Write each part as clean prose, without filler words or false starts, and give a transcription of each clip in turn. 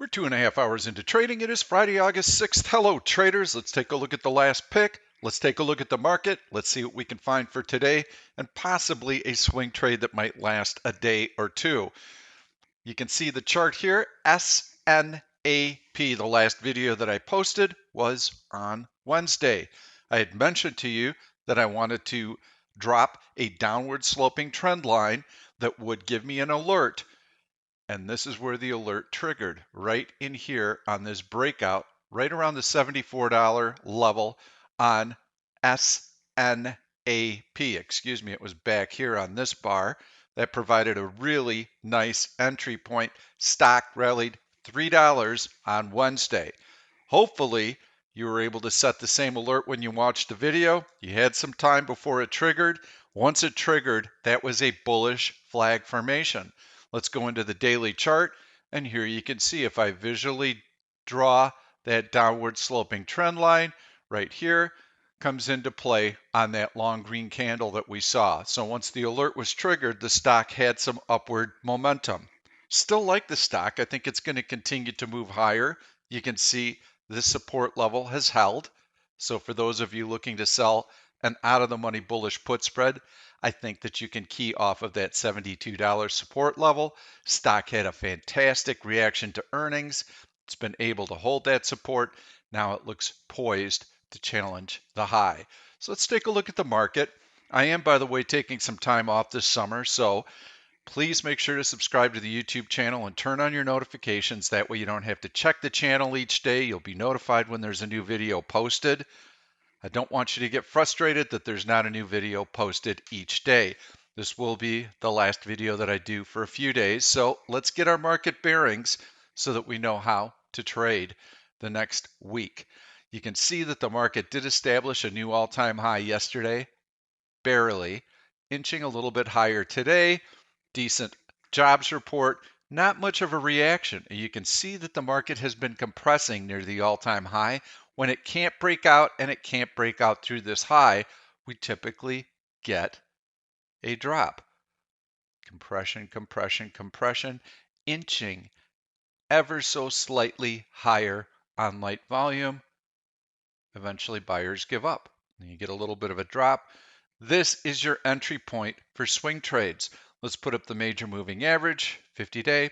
We're 2.5 hours into trading. It is Friday, August 6th. Hello, traders. Let's take a look at the last pick. Let's take a look at the market. Let's see what we can find for today and possibly a swing trade that might last a day or two. You can see the chart here, SNAP. The last video that I posted was on Wednesday. I had mentioned to you that I wanted to drop a downward sloping trend line that would give me an alert. And this is where the alert triggered, right in here on this breakout, right around the $74 level on SNAP. Excuse me, it was back here on this bar. That provided a really nice entry point. Stock rallied $3 on Wednesday. Hopefully, you were able to set the same alert when you watched the video. You had some time before it triggered. Once it triggered, that was a bullish flag formation. Let's go into the daily chart, and here you can see if I visually draw that downward sloping trend line right here comes into play on that long green candle that we saw. So once the alert was triggered, the stock had some upward momentum. Still like the stock. I think it's going to continue to move higher. You can see this support level has held. So for those of you looking to sell an out of the money bullish put spread, I think that you can key off of that $72 support level. Stock had a fantastic reaction to earnings. It's been able to hold that support. Now it looks poised to challenge the high. So let's take a look at the market. I am, by the way, taking some time off this summer, so please make sure to subscribe to the YouTube channel and turn on your notifications. That way you don't have to check the channel each day. You'll be notified when there's a new video posted. I don't want you to get frustrated that there's not a new video posted each day. This will be the last video that I do for a few days. So let's get our market bearings so that we know how to trade the next week. You can see that the market did establish a new all-time high yesterday, barely, inching a little bit higher today. Decent jobs report, not much of a reaction. You can see that the market has been compressing near the all-time high. When it can't break out and it can't break out through this high, we typically get a drop. Compression, compression, compression, inching ever so slightly higher on light volume. Eventually buyers give up. And you get a little bit of a drop. This is your entry point for swing trades. Let's put up the major moving average, 50-day.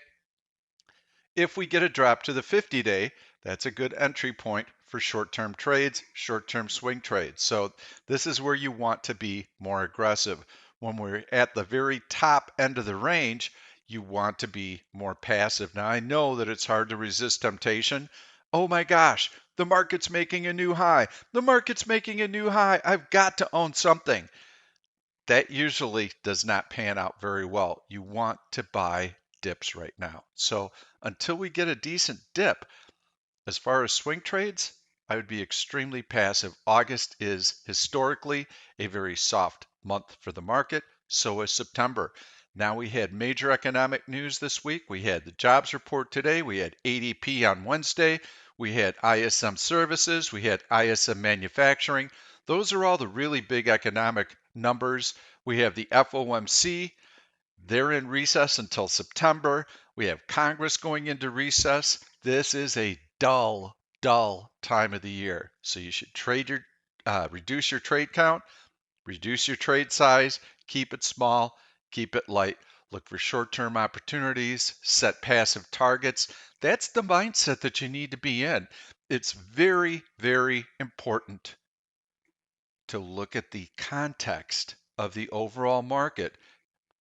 If we get a drop to the 50-day, that's a good entry point for short-term trades, short-term swing trades. So this is where you want to be more aggressive. When we're at the very top end of the range, you want to be more passive. Now, I know that it's hard to resist temptation. Oh my gosh, the market's making a new high. The market's making a new high. I've got to own something. That usually does not pan out very well. You want to buy dips right now. So until we get a decent dip, as far as swing trades, I would be extremely passive. August is historically a very soft month for the market. So is September. Now we had major economic news this week. We had the jobs report today. We had ADP on Wednesday. We had ISM services. We had ISM manufacturing. Those are all the really big economic numbers. We have the FOMC. They're in recess until September. We have Congress going into recess. This is a dull time of the year. So you should reduce your trade count, reduce your trade size, keep it small, keep it light. Look for short-term opportunities, set passive targets. That's the mindset that you need to be in. It's very, very important to look at the context of the overall market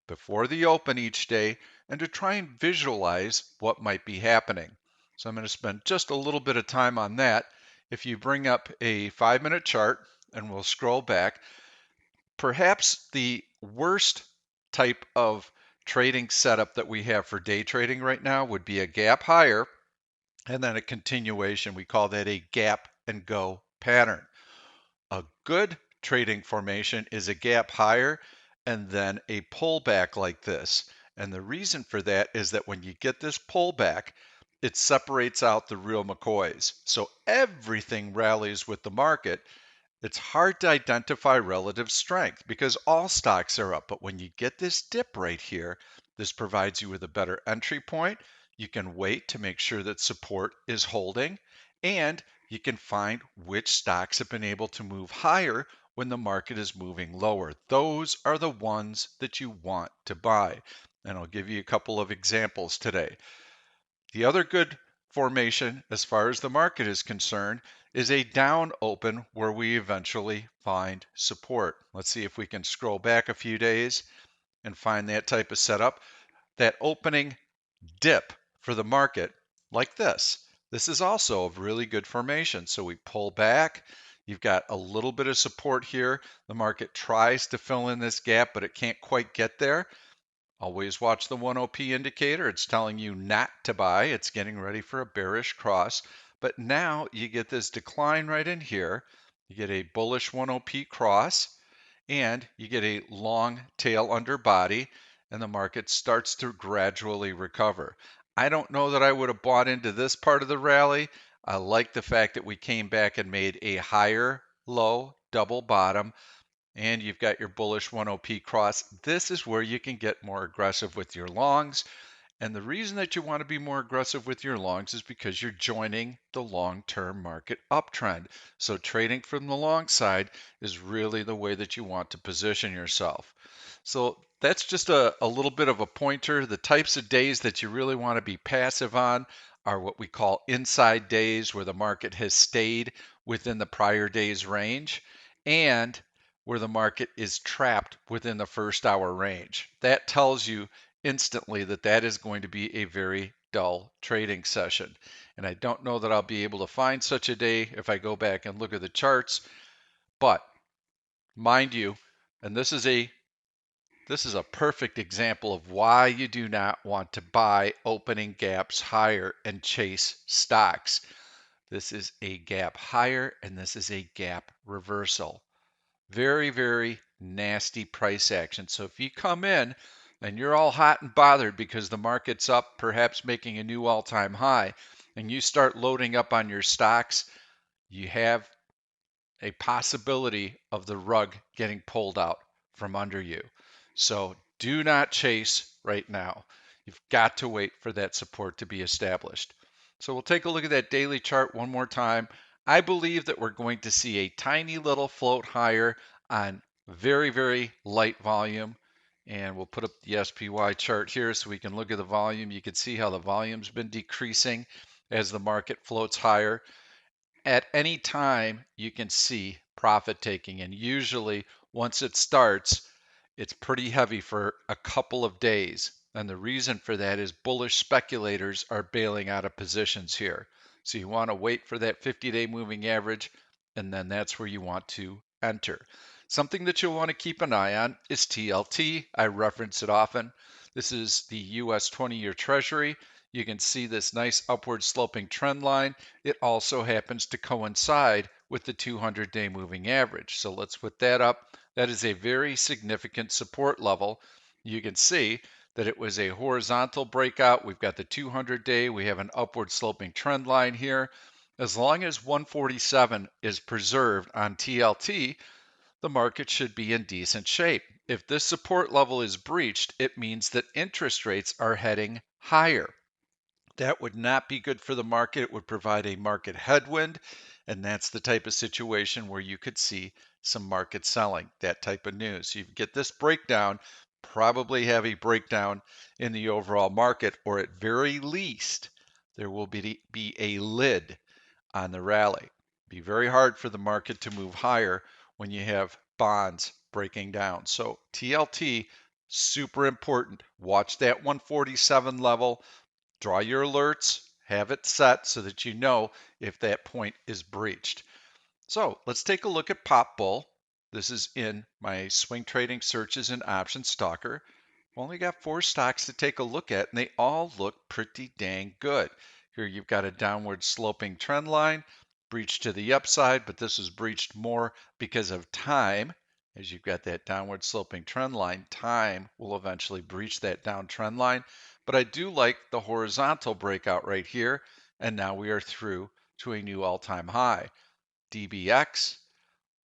before the open each day and to try and visualize what might be happening. So I'm going to spend just a little bit of time on that. If you bring up a 5-minute chart and we'll scroll back, perhaps the worst type of trading setup that we have for day trading right now would be a gap higher and then a continuation. We call that a gap and go pattern. A good trading formation is a gap higher and then a pullback like this. And the reason for that is that when you get this pullback, it separates out the real McCoys. So everything rallies with the market. It's hard to identify relative strength because all stocks are up. But when you get this dip right here, this provides you with a better entry point. You can wait to make sure that support is holding, and you can find which stocks have been able to move higher when the market is moving lower. Those are the ones that you want to buy. And I'll give you a couple of examples today. The other good formation, as far as the market is concerned, is a down open where we eventually find support. Let's see if we can scroll back a few days and find that type of setup. That opening dip for the market like this. This is also a really good formation. So we pull back. You've got a little bit of support here. The market tries to fill in this gap, but it can't quite get there. Always watch the 1OP indicator. It's telling you not to buy. It's getting ready for a bearish cross. But now you get this decline right in here. You get a bullish 1OP cross, and you get a long tail underbody, and the market starts to gradually recover. I don't know that I would have bought into this part of the rally. I like the fact that we came back and made a higher low double bottom, and you've got your bullish 1OP cross. This is where you can get more aggressive with your longs. And the reason that you want to be more aggressive with your longs is because you're joining the long-term market uptrend. So trading from the long side is really the way that you want to position yourself. So that's just a little bit of a pointer. The types of days that you really want to be passive on are what we call inside days, where the market has stayed within the prior day's range, and where the market is trapped within the first hour range. That tells you instantly that that is going to be a very dull trading session. And I don't know that I'll be able to find such a day if I go back and look at the charts. But mind you, and this is a perfect example of why you do not want to buy opening gaps higher and chase stocks. This is a gap higher, and this is a gap reversal. Very, very nasty price action. So if you come in and you're all hot and bothered because the market's up, perhaps making a new all-time high, and you start loading up on your stocks, you have a possibility of the rug getting pulled out from under you. So do not chase right now. You've got to wait for that support to be established. So we'll take a look at that daily chart one more time. I believe that we're going to see a tiny little float higher on very, very light volume. And we'll put up the SPY chart here so we can look at the volume. You can see how the volume's been decreasing as the market floats higher. At any time, you can see profit taking, and usually once it starts, it's pretty heavy for a couple of days. And the reason for that is bullish speculators are bailing out of positions here. So you want to wait for that 50-day moving average, and then that's where you want to enter. Something that you'll want to keep an eye on is TLT. I reference it often. This is the US 20-year Treasury. You can see this nice upward sloping trend line. It also happens to coincide with the 200-day moving average. So let's put that up. That is a very significant support level. You can see that it was a horizontal breakout. We've got the 200-day. We have an upward sloping trend line here. As long as 147 is preserved on TLT, the market should be in decent shape. If this support level is breached, it means that interest rates are heading higher. That would not be good for the market. It would provide a market headwind, and that's the type of situation where you could see some market selling, that type of news. You get this breakdown, probably have a breakdown in the overall market, or at very least, there will be a lid on the rally. Be very hard for the market to move higher when you have bonds breaking down. So TLT, super important. Watch that 147 level. Draw your alerts, have it set so that you know if that point is breached. So let's take a look at Pop Bull. This is in my swing trading searches and Option Stalker. I've only got 4 stocks to take a look at, and they all look pretty dang good. Here you've got a downward sloping trend line, breached to the upside, but this was breached more because of time. As you've got that downward sloping trend line, time will eventually breach that down trend line. But I do like the horizontal breakout right here, and now we are through to a new all-time high. DBX,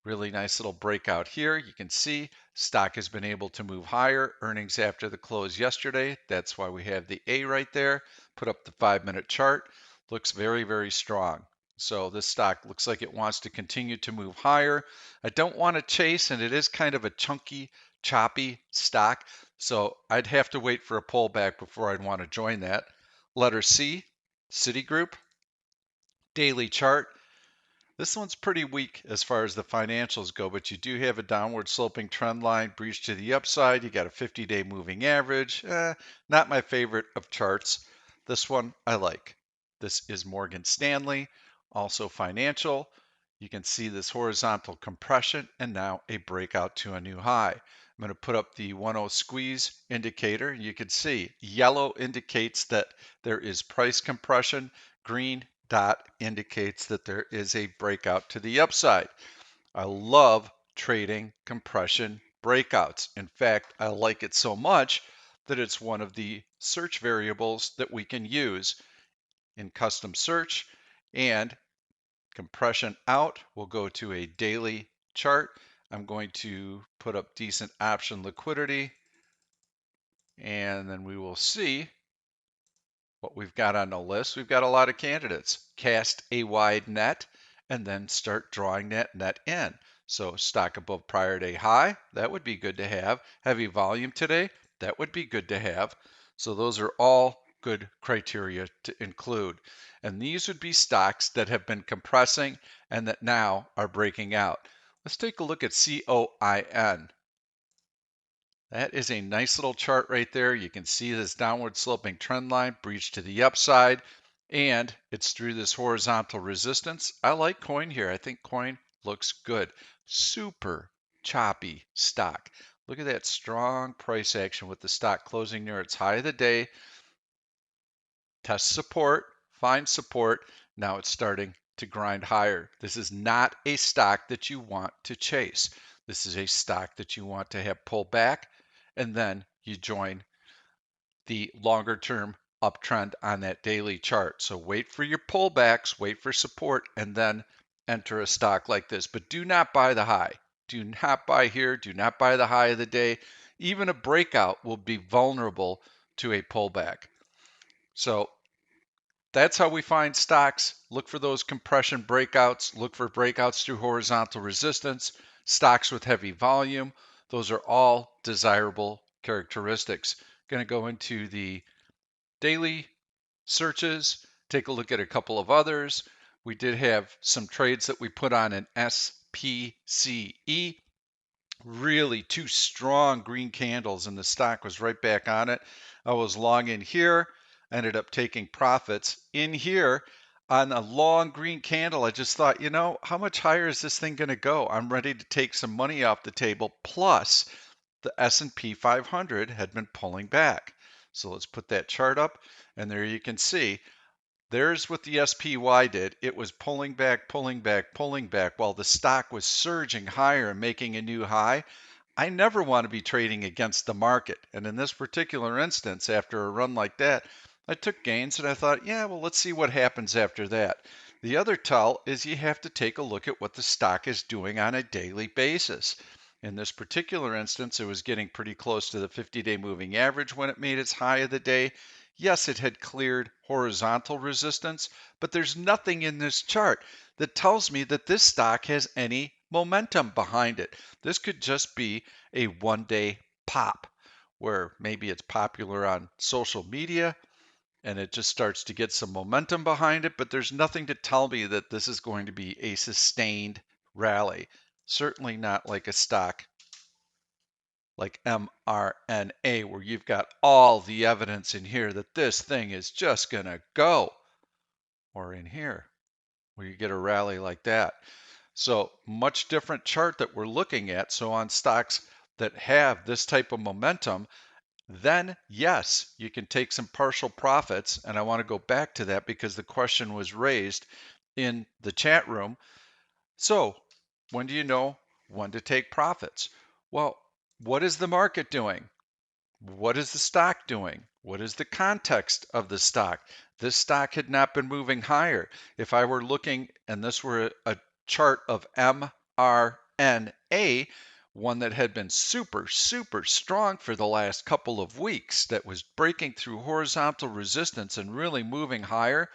Really nice little breakout here. You can see stock has been able to move higher. Earnings after the close yesterday. That's why we have the A right there. Put up the 5-minute chart. Looks very, very strong. So this stock looks like it wants to continue to move higher. I don't want to chase, and it is kind of a chunky, choppy stock. So I'd have to wait for a pullback before I'd want to join that. Letter C, Citigroup. Daily chart. This one's pretty weak as far as the financials go, but you do have a downward sloping trend line, breach to the upside. You got a 50-day moving average. Not my favorite of charts. This one I like. This is Morgan Stanley, also financial. You can see this horizontal compression and now a breakout to a new high. I'm going to put up the 1-0 squeeze indicator. You can see yellow indicates that there is price compression. Green dot indicates that there is a breakout to the upside. I love trading compression breakouts. In fact, I like it so much that it's one of the search variables that we can use in custom search. And compression out will go to a daily chart. I'm going to put up decent option liquidity, and then we will see what we've got on the list. We've got a lot of candidates. Cast a wide net and then start drawing that net in. So stock above prior day high, that would be good to have. Heavy volume today, that would be good to have. So those are all good criteria to include. And these would be stocks that have been compressing and that now are breaking out. Let's take a look at COIN. That is a nice little chart right there. You can see this downward sloping trend line breach to the upside, and it's through this horizontal resistance. I like coin here. I think coin looks good. Super choppy stock. Look at that strong price action with the stock closing near its high of the day. Test support, find support. Now it's starting to grind higher. This is not a stock that you want to chase. This is a stock that you want to have pull back, and then you join the longer term uptrend on that daily chart. So wait for your pullbacks, wait for support, and then enter a stock like this. But do not buy the high. Do not buy here. Do not buy the high of the day. Even a breakout will be vulnerable to a pullback. So that's how we find stocks. Look for those compression breakouts. Look for breakouts through horizontal resistance. Stocks with heavy volume. Those are all desirable characteristics. Going to go into the daily searches, take a look at a couple of others. We did have some trades that we put on an SPCE. Really two strong green candles, and the stock was right back on it. I was long in here, ended up taking profits in here on a long green candle. I just thought, how much higher is this thing going to go? I'm ready to take some money off the table. Plus, the S&P 500 had been pulling back. So let's put that chart up, and there you can see there's what the SPY did. It was pulling back, pulling back, pulling back while the stock was surging higher and making a new high. I never want to be trading against the market. And in this particular instance, after a run like that, I took gains and I thought, yeah, well, let's see what happens after that. The other tell is you have to take a look at what the stock is doing on a daily basis. In this particular instance, it was getting pretty close to the 50-day moving average when it made its high of the day. Yes, it had cleared horizontal resistance, but there's nothing in this chart that tells me that this stock has any momentum behind it. This could just be a one-day pop where maybe it's popular on social media and it just starts to get some momentum behind it, but there's nothing to tell me that this is going to be a sustained rally. Certainly not like a stock like mRNA, where you've got all the evidence in here that this thing is just going to go, or in here, where you get a rally like that. So much different chart that we're looking at. So on stocks that have this type of momentum, then yes, you can take some partial profits. And I want to go back to that because the question was raised in the chat room. So when do you know when to take profits? Well, what is the market doing? What is the stock doing? What is the context of the stock? This stock had not been moving higher. If I were looking and this were a chart of mRNA, NA, one that had been super, super strong for the last couple of weeks, that was breaking through horizontal resistance and really moving higher,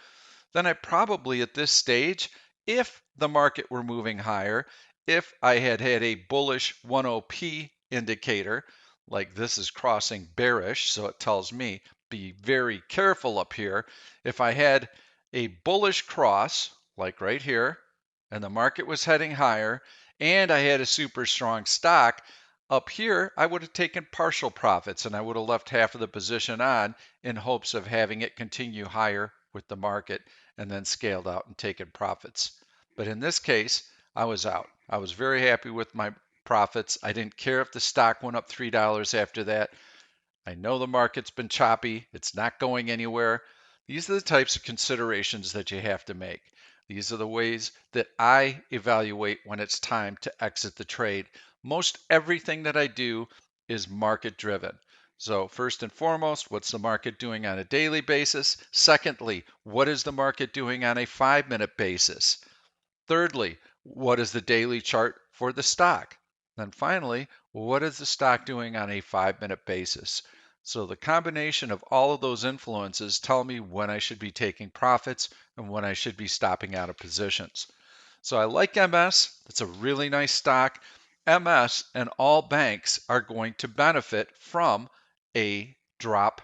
then I probably at this stage, if the market were moving higher, if I had had a bullish 10P indicator, like this is crossing bearish, so it tells me be very careful up here. If I had a bullish cross, like right here, and the market was heading higher, and I had a super strong stock, up here, I would have taken partial profits and I would have left half of the position on in hopes of having it continue higher with the market and then scaled out and taken profits. But in this case, I was out. I was very happy with my profits. I didn't care if the stock went up $3 after that. I know the market's been choppy. It's not going anywhere. These are the types of considerations that you have to make. These are the ways that I evaluate when it's time to exit the trade. Most everything that I do is market driven. So first and foremost, what's the market doing on a daily basis? Secondly, what is the market doing on a 5-minute basis? Thirdly, what is the daily chart for the stock? Then finally, what is the stock doing on a 5-minute basis? So the combination of all of those influences tell me when I should be taking profits and when I should be stopping out of positions. So I like MS. It's a really nice stock. MS and all banks are going to benefit from a drop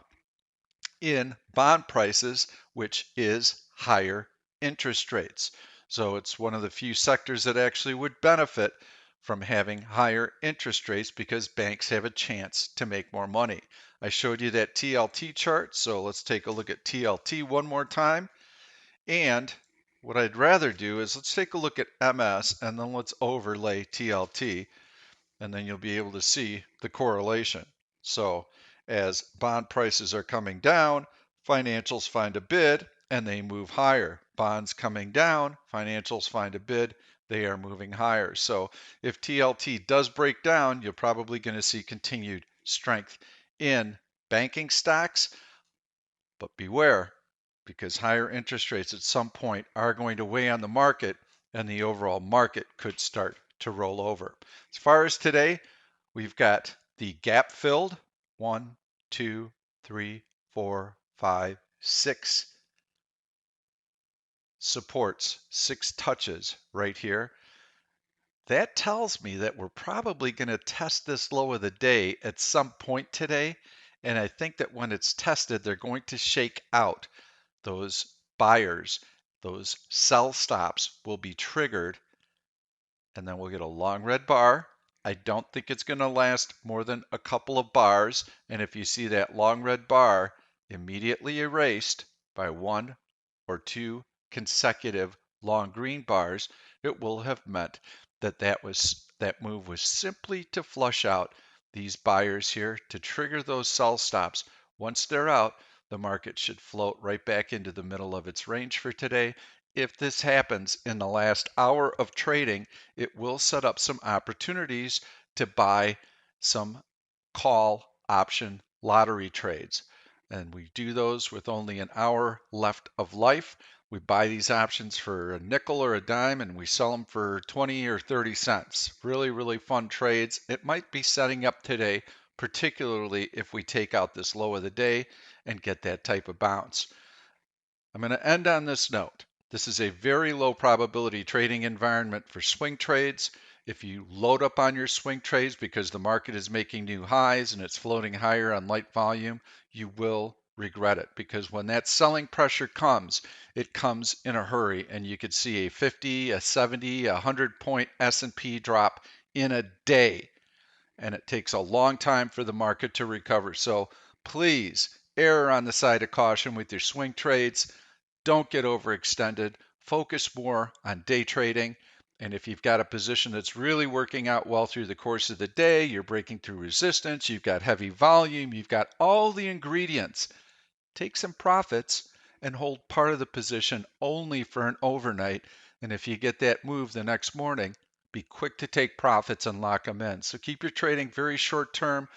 in bond prices, which is higher interest rates. So it's one of the few sectors that actually would benefit from having higher interest rates because banks have a chance to make more money. I showed you that TLT chart, so let's take a look at TLT one more time. And what I'd rather do is let's take a look at MS and then let's overlay TLT, and then you'll be able to see the correlation. So as bond prices are coming down, financials find a bid and they move higher. Bonds coming down, financials find a bid, they are moving higher. So if TLT does break down, you're probably going to see continued strength in banking stocks, but beware, because higher interest rates at some point are going to weigh on the market and the overall market could start to roll over. As far as today, we've got the gap filled 1, 2, 3, 4, 5, 6 supports, 6 touches right here. That tells me that we're probably going to test this low of the day at some point today. And I think that when it's tested, they're going to shake out those buyers. Those sell stops will be triggered, and then we'll get a long red bar. I don't think it's going to last more than a couple of bars, and if you see that long red bar immediately erased by 1 or 2 consecutive long green bars, it will have meant that that move was simply to flush out these buyers here to trigger those sell stops. Once they're out, the market should float right back into the middle of its range for today. If this happens in the last hour of trading, it will set up some opportunities to buy some call option lottery trades. And we do those with only an hour left of life. We buy these options for a nickel or a dime and we sell them for 20 or 30 cents. Really, really fun trades. It might be setting up today, particularly if we take out this low of the day and get that type of bounce. I'm going to end on this note. This is a very low probability trading environment for swing trades. If you load up on your swing trades because the market is making new highs and it's floating higher on light volume, you will regret it, because when that selling pressure comes, it comes in a hurry, and you could see a 50, a 70, a 100 point S&P drop in a day, and it takes a long time for the market to recover. So please err on the side of caution with your swing trades. Don't get overextended. Focus more on day trading. And if you've got a position that's really working out well through the course of the day, you're breaking through resistance, you've got heavy volume, you've got all the ingredients, take some profits and hold part of the position only for an overnight. And if you get that move the next morning, be quick to take profits and lock them in. So keep your trading very short term.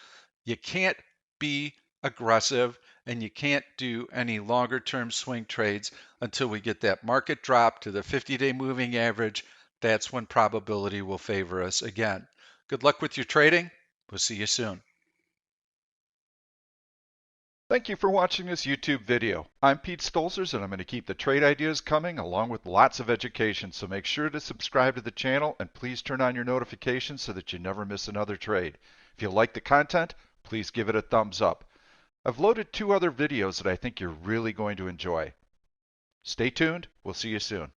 You can't be aggressive and you can't do any longer term swing trades until we get that market drop to the 50-day moving average. That's when probability will favor us again. Good luck with your trading. We'll see you soon. Thank you for watching this YouTube video. I'm Pete Stolzers, and I'm going to keep the trade ideas coming along with lots of education, so make sure to subscribe to the channel and please turn on your notifications so that you never miss another trade. If you like the content, please give it a thumbs up. I've loaded 2 other videos that I think you're really going to enjoy. Stay tuned. We'll see you soon.